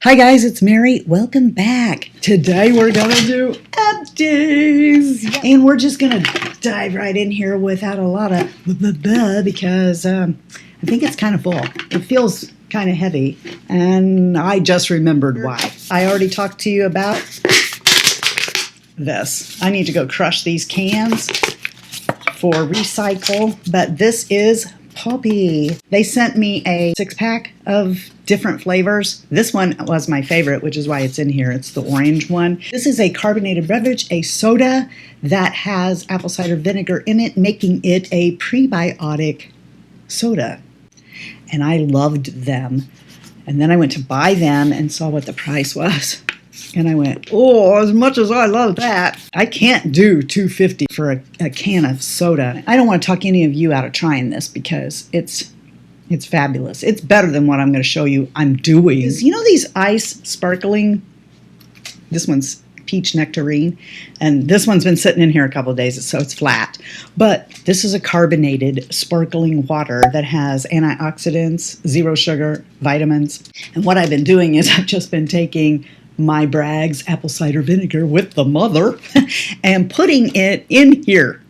Hi guys, it's Mary. Welcome back. Today we're gonna do empties. And we're just gonna dive right in here without a lot of because I think it's kind of full. It feels kind of heavy. And I just remembered why. I already talked to you about this. I need to go crush these cans for recycle, but this is Poppy. They sent me a 6-pack of different flavors. This one was my favorite, which is why it's in here. It's the orange one. This is a carbonated beverage, a soda that has apple cider vinegar in it, making it a prebiotic soda. And I loved them. And then I went to buy them and saw what the price was. And I went, oh, as much as I love that, I can't do $2.50 for a can of soda. I don't want to talk any of you out of trying this because it's fabulous. It's better than what I'm going to show you I'm doing. You know these ice sparkling? This one's peach nectarine. And this one's been sitting in here a couple of days, so it's flat. But this is a carbonated sparkling water that has antioxidants, zero sugar, vitamins. And what I've been doing is I've just been taking my Bragg's apple cider vinegar with the mother and putting it in here.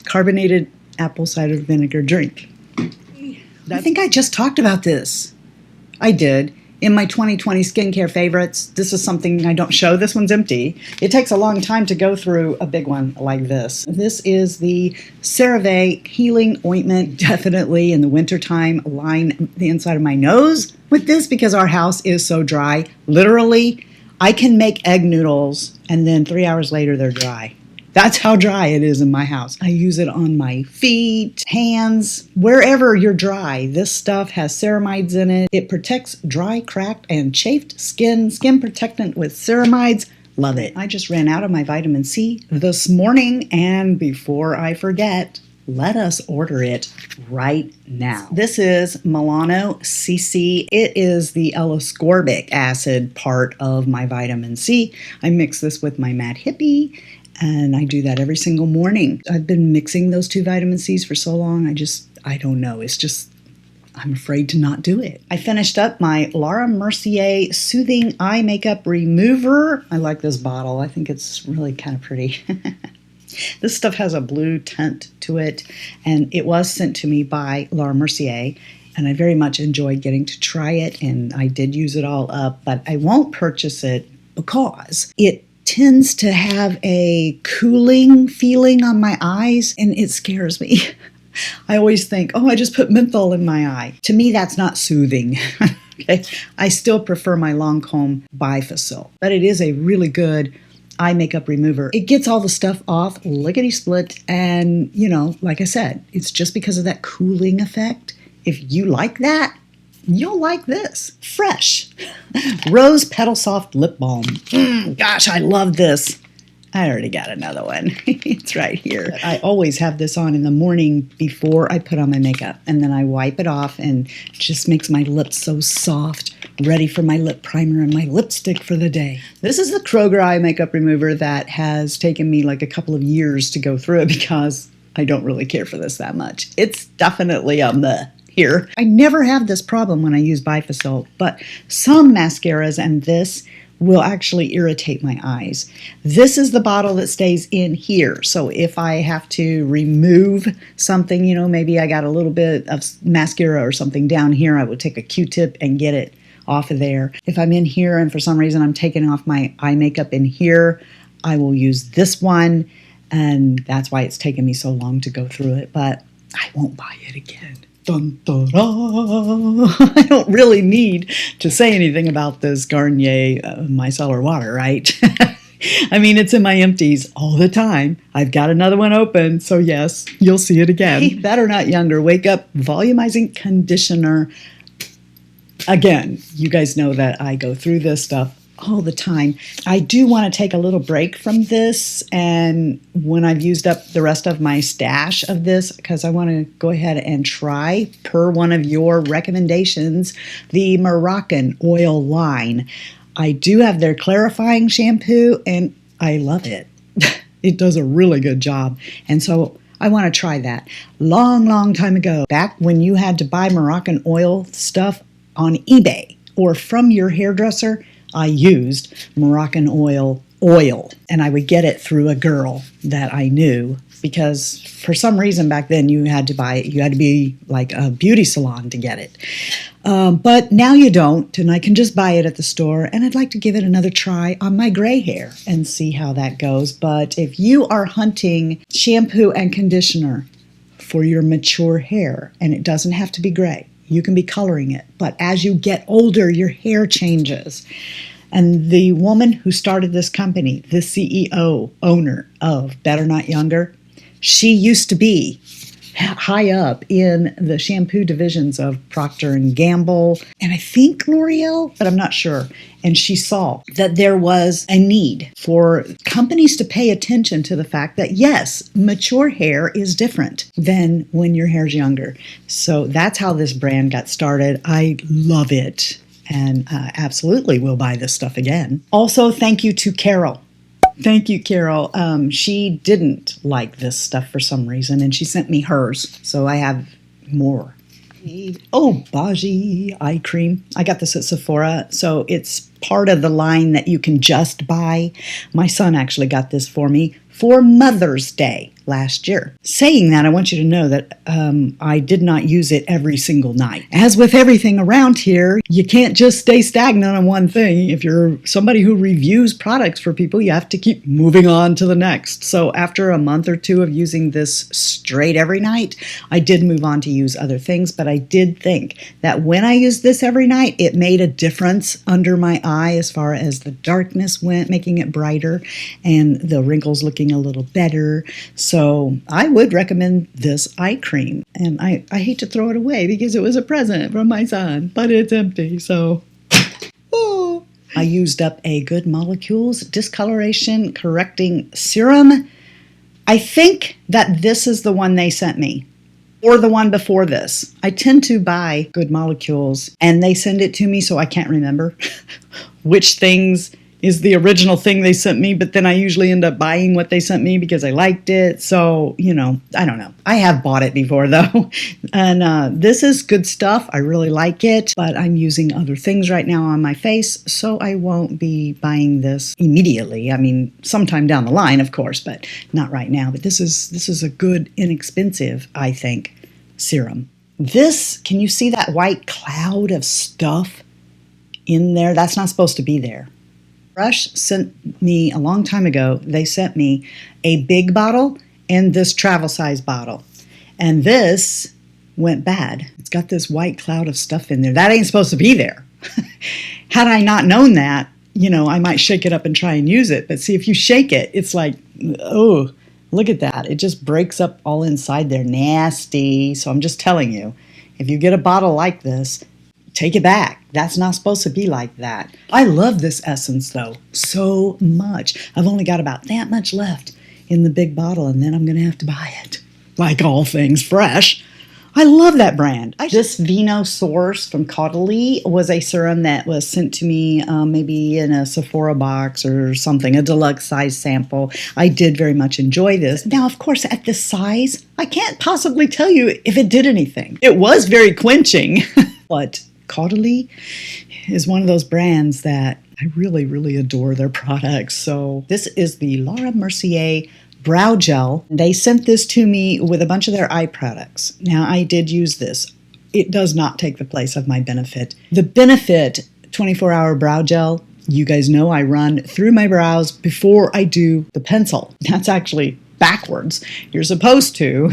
Carbonated apple cider vinegar drink. I think I just talked about this. I did. In my 2020 skincare favorites, this is something I don't show. This one's empty. It takes a long time to go through a big one like this. This is the CeraVe Healing Ointment. Definitely in the wintertime, line the inside of my nose with this because our house is so dry. Literally, I can make egg noodles and then 3 hours later they're dry. That's how dry it is in my house. I use it on my feet, hands, wherever you're dry. This stuff has ceramides in it. It protects dry, cracked, and chafed skin. Skin protectant with ceramides. Love it. I just ran out of my vitamin C this morning, and before I forget, let us order it right now. This is Milano CC. It is the L-ascorbic acid part of my vitamin C. I mix this with my Mad Hippie, and I do that every single morning. I've been mixing those two vitamin C's for so long, I don't know. It's just, I'm afraid to not do it. I finished up my Laura Mercier Soothing Eye Makeup Remover. I like this bottle. I think it's really kind of pretty. This stuff has a blue tint to it, and it was sent to me by Laura Mercier, and I very much enjoyed getting to try it, and I did use it all up, but I won't purchase it because it tends to have a cooling feeling on my eyes, and it scares me. I always think, oh, I just put menthol in my eye. To me, that's not soothing. Okay? I still prefer my Lancome Bifacil, but it is a really good eye makeup remover. It gets all the stuff off, lickety-split, and, you know, like I said, it's just because of that cooling effect. If you like that, you'll like this. Fresh. Rose Petal Soft Lip Balm. Gosh, I love this. I already got another one. It's right here. I always have this on in the morning before I put on my makeup. And then I wipe it off and it just makes my lips so soft, ready for my lip primer and my lipstick for the day. This is the Kroger eye makeup remover that has taken me like a couple of years to go through it because I don't really care for this that much. It's definitely a meh. Here. I never have this problem when I use Bifacil, but some mascaras and this will actually irritate my eyes. This is the bottle that stays in here. So if I have to remove something, you know, maybe I got a little bit of mascara or something down here, I would take a Q-tip and get it off of there. If I'm in here and for some reason I'm taking off my eye makeup in here, I will use this one, and that's why it's taken me so long to go through it, but I won't buy it again. Dun, dun, dun. I don't really need to say anything about this Garnier Micellar water, right? I mean, it's in my empties all the time. I've got another one open, so yes, you'll see it again. Hey, Better Not Younger Wake Up Volumizing Conditioner. Again, you guys know that I go through this stuff all the time. I do want to take a little break from this, and when I've used up the rest of my stash of this, because I want to go ahead and try, per one of your recommendations, the Moroccan oil line. I do have their clarifying shampoo, and I love it. It does a really good job, and so I want to try that. Long time ago, back when you had to buy Moroccan oil stuff on eBay, or from your hairdresser, I used Moroccan oil, and I would get it through a girl that I knew, because for some reason back then you had to buy it. You had to be like a beauty salon to get it. But now you don't, and I can just buy it at the store, and I'd like to give it another try on my gray hair and see how that goes. But if you are hunting shampoo and conditioner for your mature hair, and it doesn't have to be gray, you can be coloring it, but as you get older, your hair changes. And the woman who started this company, the CEO, owner of Better Not Younger, she used to be high up in the shampoo divisions of Procter & Gamble, and I think L'Oreal, but I'm not sure. And she saw that there was a need for companies to pay attention to the fact that, yes, mature hair is different than when your hair's younger. So that's how this brand got started. I love it, and absolutely will buy this stuff again. Also, thank you to Carol. Thank you, Carol. She didn't like this stuff for some reason, and she sent me hers, so I have more. Oh, Beige eye cream. I got this at Sephora, so it's part of the line that you can just buy. My son actually got this for me for Mother's Day last year. Saying that, I want you to know that I did not use it every single night. As with everything around here, you can't just stay stagnant on one thing. If you're somebody who reviews products for people, you have to keep moving on to the next. So after a month or two of using this straight every night, I did move on to use other things, but I did think that when I used this every night, it made a difference under my eye as far as the darkness went, making it brighter, and the wrinkles looking a little better. So I would recommend this eye cream. And I hate to throw it away because it was a present from my son, but it's empty, so. Oh. I used up a Good Molecules Discoloration Correcting Serum. I think that this is the one they sent me, or the one before this. I tend to buy Good Molecules, and they send it to me, so I can't remember which things is the original thing they sent me, but then I usually end up buying what they sent me because I liked it. So, I don't know. I have bought it before, though. And this is good stuff. I really like it, but I'm using other things right now on my face, so I won't be buying this immediately. I mean, sometime down the line, of course, but not right now. But this is a good, inexpensive, I think, serum. This, can you see that white cloud of stuff in there? That's not supposed to be there. Brush sent me a long time ago, they sent me a big bottle and this travel size bottle. And this went bad. It's got this white cloud of stuff in there. That ain't supposed to be there. Had I not known that, I might shake it up and try and use it. But see, if you shake it, it's like, oh, look at that. It just breaks up all inside there. Nasty. So I'm just telling you, if you get a bottle like this, take it back. That's not supposed to be like that. I love this essence, though, so much. I've only got about that much left in the big bottle, and then I'm going to have to buy it. Like all things fresh. I love that brand. This Vino Source from Caudalie was a serum that was sent to me maybe in a Sephora box or something, a deluxe size sample. I did very much enjoy this. Now, of course, at this size, I can't possibly tell you if it did anything. It was very quenching, but Caudalie is one of those brands that I really, really adore their products. So this is the Laura Mercier Brow Gel. They sent this to me with a bunch of their eye products. Now, I did use this. It does not take the place of my Benefit. The Benefit 24-hour brow gel, you guys know I run through my brows before I do the pencil. That's actually backwards. You're supposed to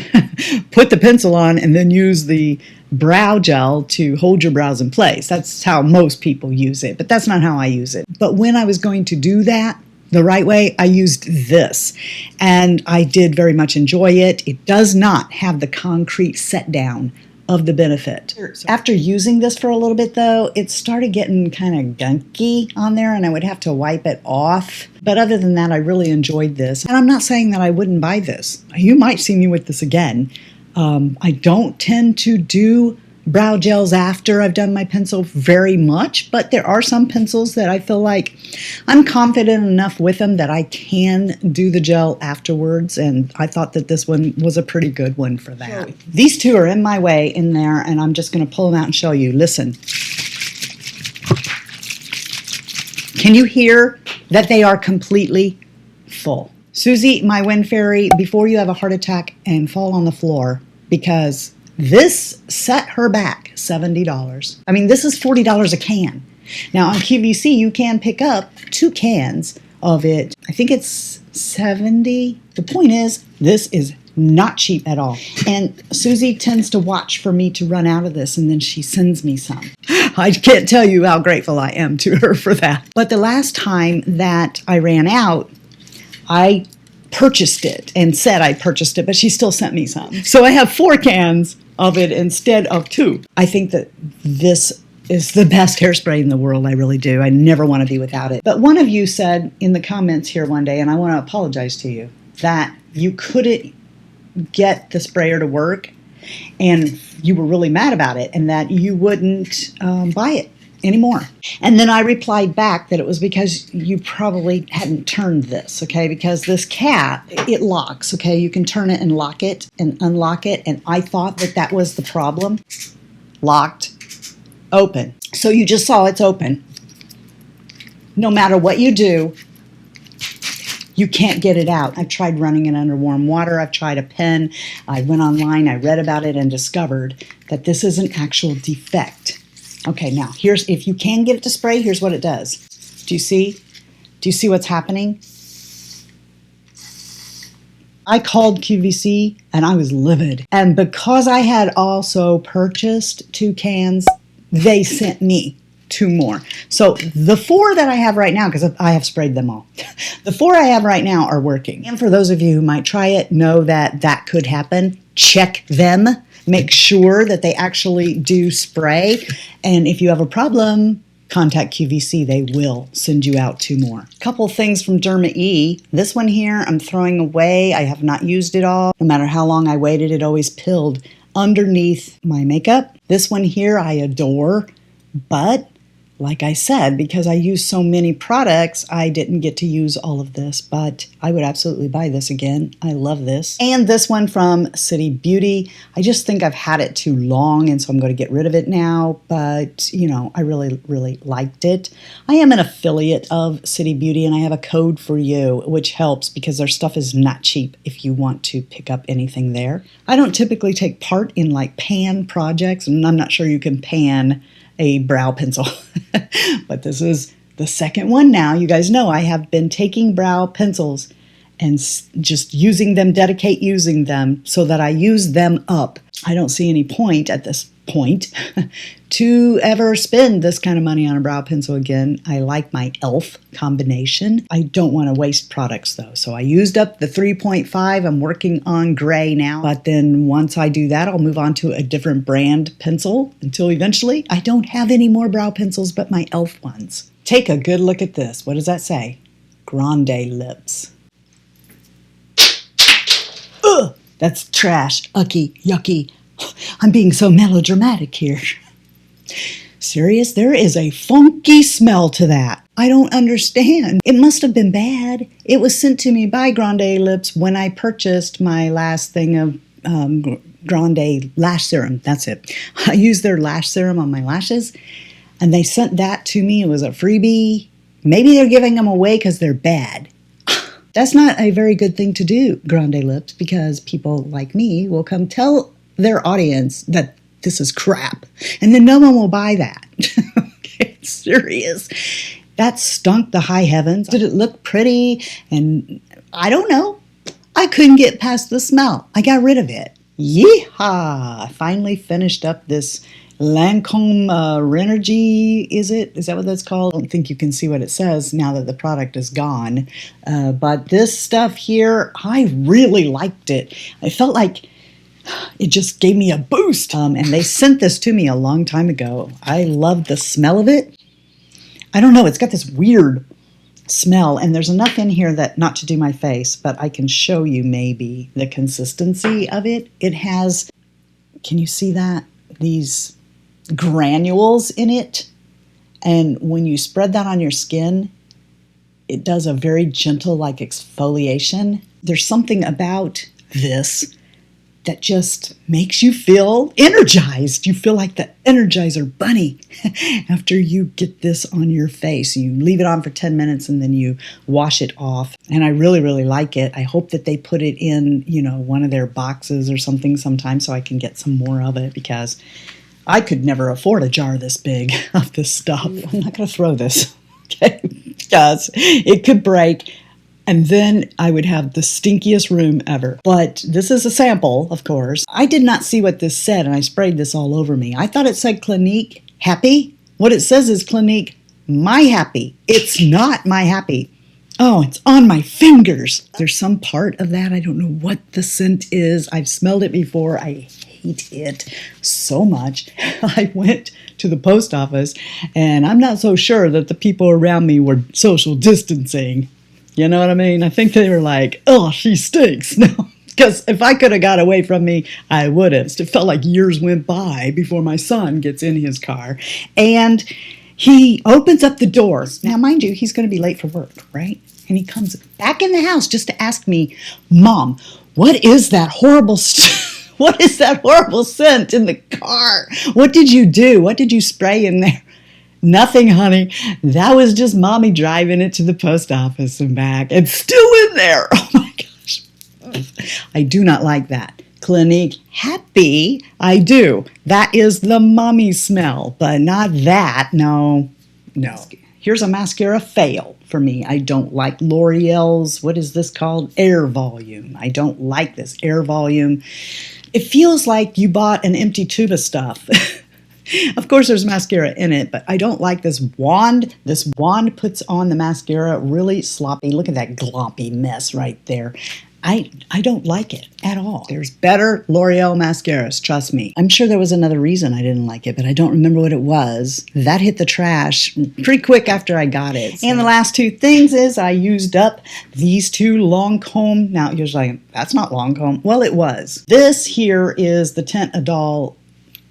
put the pencil on and then use the brow gel to hold your brows in place. That's how most people use it, but that's not how I use it. But when I was going to do that the right way, I used this, and I did very much enjoy it. It does not have the concrete set down of the Benefit. After using this for a little bit, though, it started getting kind of gunky on there, and I would have to wipe it off. But other than that, I really enjoyed this. And I'm not saying that I wouldn't buy this. You might see me with this again. I don't tend to do brow gels after I've done my pencil very much, but there are some pencils that I feel like I'm confident enough with them that I can do the gel afterwards, and I thought that this one was a pretty good one for that. Sure. These two are in my way in there, and I'm just going to pull them out and show you. Listen. Can you hear that they are completely full? Susie, my wind fairy, before you have a heart attack and fall on the floor, because this set her back $70. I mean, this is $40 a can. Now on QVC, you can pick up 2 cans of it. I think it's $70. The point is, this is not cheap at all. And Susie tends to watch for me to run out of this, and then she sends me some. I can't tell you how grateful I am to her for that. But the last time that I ran out, I purchased it and said I purchased it, but she still sent me some. So I have 4 cans of it instead of 2. I think that this is the best hairspray in the world. I really do. I never want to be without it. But one of you said in the comments here one day, and I want to apologize to you, that you couldn't get the sprayer to work and you were really mad about it and that you wouldn't buy it anymore. And then I replied back that it was because you probably hadn't turned this, okay? Because this cap, it locks, okay? You can turn it and lock it and unlock it, and I thought that that was the problem. Locked, open. So you just saw it's open. No matter what you do, you can't get it out. I've tried running it under warm water. I've tried a pen. I went online, I read about it and discovered that this is an actual defect. Okay, now here's, if you can get it to spray, here's what it does. Do you see? Do you see what's happening? I called QVC and I was livid. And because I had also purchased 2 cans, they sent me 2 more. So the 4 that I have right now, because I have sprayed them all, the 4 I have right now are working. And for those of you who might try it, know that that could happen. Check them. Make sure that they actually do spray. And if you have a problem, contact QVC. They will send you out 2 more. Couple things from Derma E. This one here, I'm throwing away. I have not used it all. No matter how long I waited, it always pilled underneath my makeup. This one here, I adore. But like I said, because I use so many products, I didn't get to use all of this, but I would absolutely buy this again. I love this. And this one from City Beauty. I just think I've had it too long, and so I'm going to get rid of it now, but, you know, I really, really liked it. I am an affiliate of City Beauty, and I have a code for you, which helps because their stuff is not cheap if you want to pick up anything there. I don't typically take part in, like, pan projects, and I'm not sure you can pan a brow pencil. But this is the second one now. You guys know I have been taking brow pencils and just using them, using them so that I use them up. I don't see any point at this point to ever spend this kind of money on a brow pencil again. I like my e.l.f. combination. I don't want to waste products though. So I used up the 3.5. I'm working on gray now. But then once I do that, I'll move on to a different brand pencil until eventually I don't have any more brow pencils but my e.l.f. ones. Take a good look at this. What does that say? Grande lips. Ugh, that's trash. Ucky, yucky. I'm being so melodramatic here. Serious? There is a funky smell to that. I don't understand. It must have been bad. It was sent to me by Grande Lips when I purchased my last thing of Grande Lash Serum. That's it. I used their lash serum on my lashes, and they sent that to me. It was a freebie. Maybe they're giving them away because they're bad. That's not a very good thing to do, Grande Lips, because people like me will come tell their audience that this is crap, and then no one will buy that. Okay, serious. That stunk the high heavens. Did it look pretty? And I don't know. I couldn't get past the smell. I got rid of it. Yeehaw! I finally finished up this Lancome Energie, is it? Is that what that's called? I don't think you can see what it says now that the product is gone. But this stuff here, I really liked it. I felt like it just gave me a boost. And they sent this to me a long time ago. I love the smell of it. I don't know. It's got this weird smell. And there's enough in here that not to do my face, but I can show you maybe the consistency of it. It has, can you see that? These granules in it. And when you spread that on your skin, it does a very gentle like exfoliation. There's something about this that just makes you feel energized. You feel like the Energizer Bunny after you get this on your face. You leave it on for 10 minutes and then you wash it off. And I really, really like it. I hope that they put it in, one of their boxes or something sometime so I can get some more of it, because I could never afford a jar this big of this stuff. I'm not going to throw this, okay, because it could break. And then I would have the stinkiest room ever. But this is a sample, of course. I did not see what this said, and I sprayed this all over me. I thought it said Clinique Happy. What it says is Clinique My Happy. It's not My Happy. Oh, it's on my fingers. There's some part of that. I don't know what the scent is. I've smelled it before. I hate it so much. I went to the post office, and I'm not so sure that the people around me were social distancing. You know what I mean? I think they were like, oh, she stinks. No, because if I could have got away from me, I would have. It felt like years went by before my son gets in his car. And he opens up the doors. Now, mind you, he's going to be late for work, right? And he comes back in the house just to ask me, Mom, what is that horrible what is that horrible scent in the car? What did you do? What did you spray in there? Nothing, honey. That was just Mommy driving it to the post office and back. It's still in there. Oh my gosh. I do not like that. Clinique Happy, I do. That is the mommy smell, but not that. No. Here's a mascara fail for me. I don't like L'Oreal's, what is this called? Air Volume. I don't like this Air Volume. It feels like you bought an empty tube of stuff. Of course, there's mascara in it, but I don't like this wand. This wand puts on the mascara really sloppy. Look at that gloppy mess right there. I don't like it at all. There's better L'Oreal mascaras, trust me. I'm sure there was another reason I didn't like it, but I don't remember what it was. That hit the trash pretty quick after I got it. So. And the last two things is I used up these two Lancome. Now, you're like, that's not Lancome. Well, it was. This here is the Teint Idole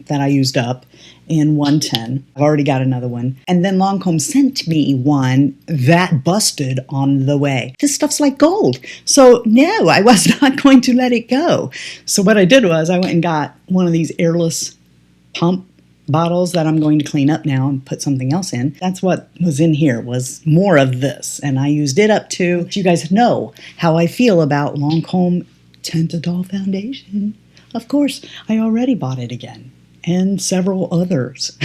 that I used up in 110. I've already got another one. And then Lancome sent me one that busted on the way. This stuff's like gold. So no, I was not going to let it go. So what I did was I went and got one of these airless pump bottles that I'm going to clean up now and put something else in. That's what was in here, was more of this. And I used it up to, you guys know how I feel about Lancome Teint Idole Foundation. Of course, I already bought it again. And several others.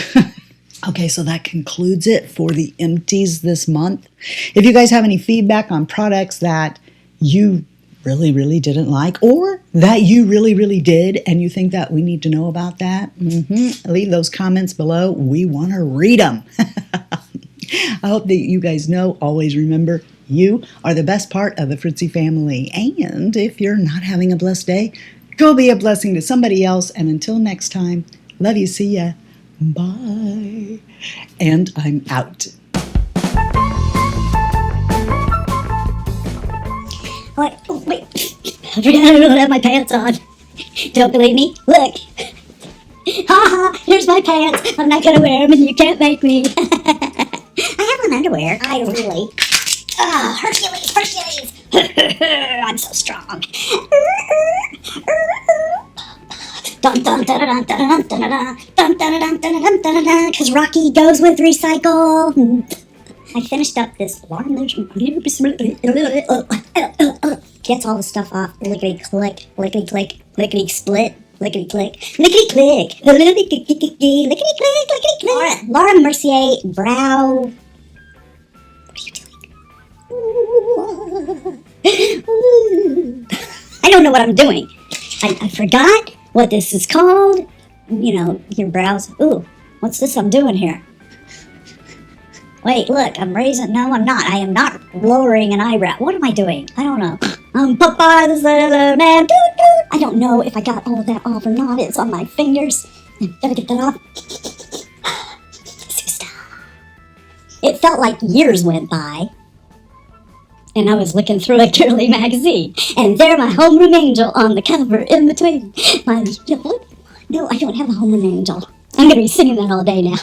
Okay, so that concludes it for the empties this month. If you guys have any feedback on products that you really, really didn't like, or that you really, really did, and you think that we need to know about that, leave those comments below. We want to read them. I hope that you guys know, always remember, you are the best part of the Fritzy family. And if you're not having a blessed day, go be a blessing to somebody else. And until next time, love you, see ya, bye, and I'm out. Wait, I don't have my pants on. Don't believe me? Look. Here's my pants. I'm not gonna wear them and you can't make me. I have on underwear. I really. Hercules. I'm so strong. Because Rocky goes with recycle. I finished up this gets all the stuff off. Lickety click, lickety click, lickety split, lickety click, lickety click, lickety click, lickety click. Laura Mercier brow. What are you doing? I don't know what I'm doing. I forgot what this is called. You know, your brows. Ooh, what's this I'm doing here? Wait, look, I'm raising. No, I'm not. I am not lowering an eyebrow. What am I doing? I don't know. I'm Popeye the Sailor Man. I don't know if I got all of that off or not. It's on my fingers. I gotta get that off. It felt like years went by. And I was looking through a girly magazine. And there my homeroom angel on the cover in between. No, I don't have a homeroom angel. I'm gonna be singing that all day now.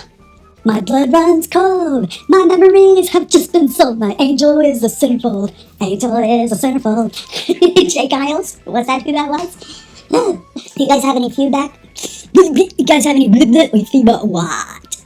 My blood runs cold. My memories have just been sold. My angel is a centerfold. Angel is a centerfold. Jake Giles, was that who that was? Do you guys have any feedback? You guys have any feedback? What?